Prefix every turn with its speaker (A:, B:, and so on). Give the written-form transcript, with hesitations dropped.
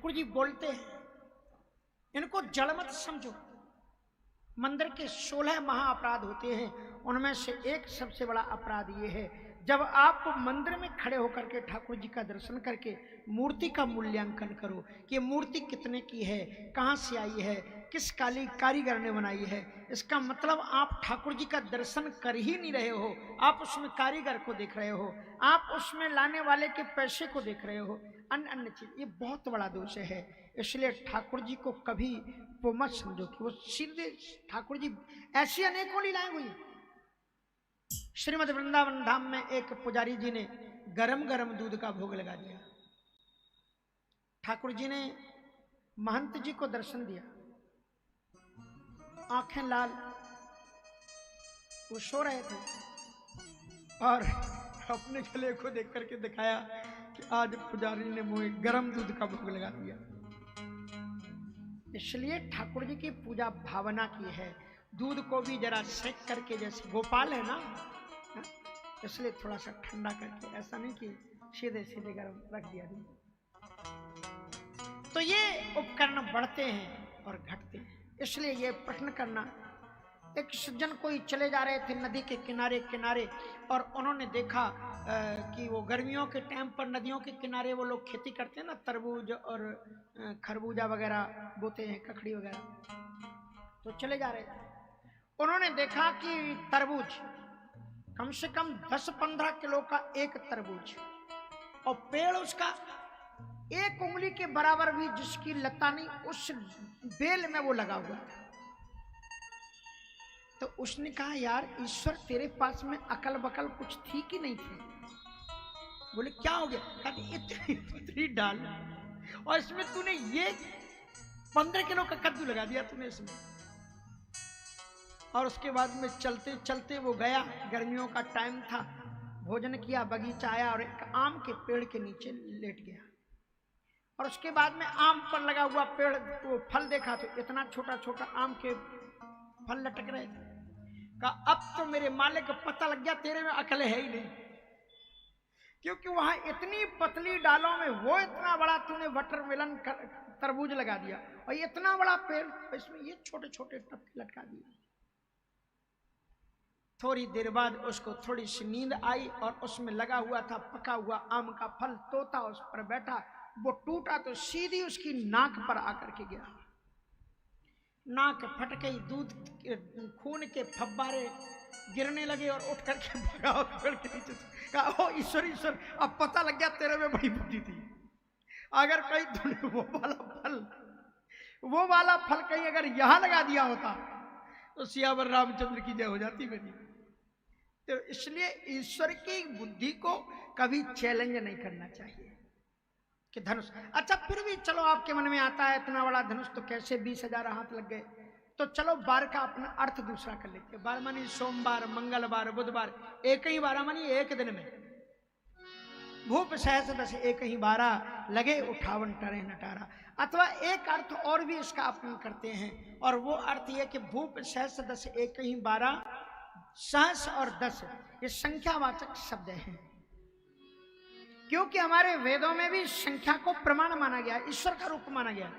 A: ठाकुर जी बोलते हैं, इनको जड़ मत समझो। मंदिर के 16 महा अपराध होते हैं, उनमें से एक सबसे बड़ा अपराध ये है, जब आप मंदिर में खड़े होकर के ठाकुर जी का दर्शन करके मूर्ति का मूल्यांकन करो कि मूर्ति कितने की है, कहाँ से आई है, किस कारीगर ने बनाई है। इसका मतलब आप ठाकुर जी का दर्शन कर ही नहीं रहे हो, आप उसमें कारीगर को देख रहे हो, आप उसमें लाने वाले के पैसे को देख रहे हो, अन्य अन्य चीज। ये बहुत बड़ा दोष है। इसलिए ठाकुर जी को कभी वो मत समझो कि वो सीधे ठाकुर जी। ऐसी अनेकों लीलाएं हुई। श्रीमद वृंदावन धाम में एक पुजारी जी ने गरम गरम दूध का भोग लगा दिया। ठाकुर जी ने महंत जी को दर्शन दिया, आंखें लाल, वो सो रहे थे और अपने गले को देख करके दिखाया कि आज पुजारी ने मुझे गरम दूध का भोग लगा दिया। इसलिए ठाकुर जी की पूजा भावना की है। दूध को भी जरा सेक करके, जैसे गोपाल है ना, इसलिए थोड़ा सा ठंडा करके, ऐसा नहीं कि सीधे सीधे गर्म रख दिया दूध। तो ये उपकरण बढ़ते हैं और घटते हैं। इसलिए ये प्रश्न करना, एक सज्जन कोई चले जा रहे थे नदी के किनारे किनारे, और उन्होंने देखा कि वो गर्मियों के टाइम पर नदियों के किनारे वो लोग खेती करते हैं ना, तरबूज और खरबूजा वगैरह बोते हैं, ककड़ी वगैरह। तो चले जा रहे थे, उन्होंने देखा कि तरबूज कम से कम 10-15 किलो का एक तरबूज, और पेड़ उसका 1 उंगली के बराबर भी जिसकी लता नहीं, उस बेल में वो लगा हुआ था। तो उसने कहा, यार ईश्वर तेरे पास में अकल बकल कुछ थी कि नहीं थी? बोले क्या हो गया? कहा इतनी पतली डाल और इसमें तूने ये 15 किलो का कद्दू लगा दिया तूने इसमें। और उसके बाद में चलते चलते वो गया, गर्मियों का टाइम था, भोजन किया, बगीचा आया और एक आम के पेड़ के नीचे लेट गया। और उसके बाद में आम पर लगा हुआ पेड़, वो फल देखा तो इतना छोटा छोटा आम के फल लटक रहे थे। कहा अब तो मेरे मालिक को पता लग गया तेरे में अकल है ही नहीं, क्योंकि वहां इतनी पतली डालों में वो इतना बड़ा तूने वाटरमेलन तरबूज लगा दिया, और इतना बड़ा पेड़ इसमें ये छोटे छोटे टपके लटका दिए। थोड़ी देर बाद उसको थोड़ी सी नींद आई और उसमें लगा हुआ था पका हुआ आम का फल, तोता उस पर बैठा, वो टूटा तो सीधी उसकी नाक पर आकर के गिरा। नाक फट गई, दूध खून के फब्बारे गिरने लगे और उठ करके भगा पेड़ के नीचे से। कहा ओ ईश्वर ईश्वर, अब पता लग गया तेरे में बड़ी बुद्धि थी। अगर कहीं तूने वो वाला फल कहीं अगर यहां लगा दिया होता तो सियावर रामचंद्र की जय हो जाती मेरी। तो इसलिए ईश्वर की बुद्धि को कभी चैलेंज नहीं करना चाहिए कि धनुष। अच्छा फिर भी चलो आपके मन में आता है इतना बड़ा धनुष तो कैसे 20,000 हाथ लग गए, तो चलो बार का अपना अर्थ दूसरा कर लेते। बार मानी सोमवार, मंगलवार, बुधवार, एक ही 12 मानी एक दिन में। भूप सहस दस एक ही 12 लगे, 58 टरे नटारा। अथवा एक अर्थ और भी इसका अपने करते हैं, और वो अर्थ ये कि भूप सहस दस एक ही 12, सहस और 10 ये संख्यावाचक शब्द हैं, क्योंकि हमारे वेदों में भी संख्या को प्रमाण माना गया, ईश्वर का रूप माना गया।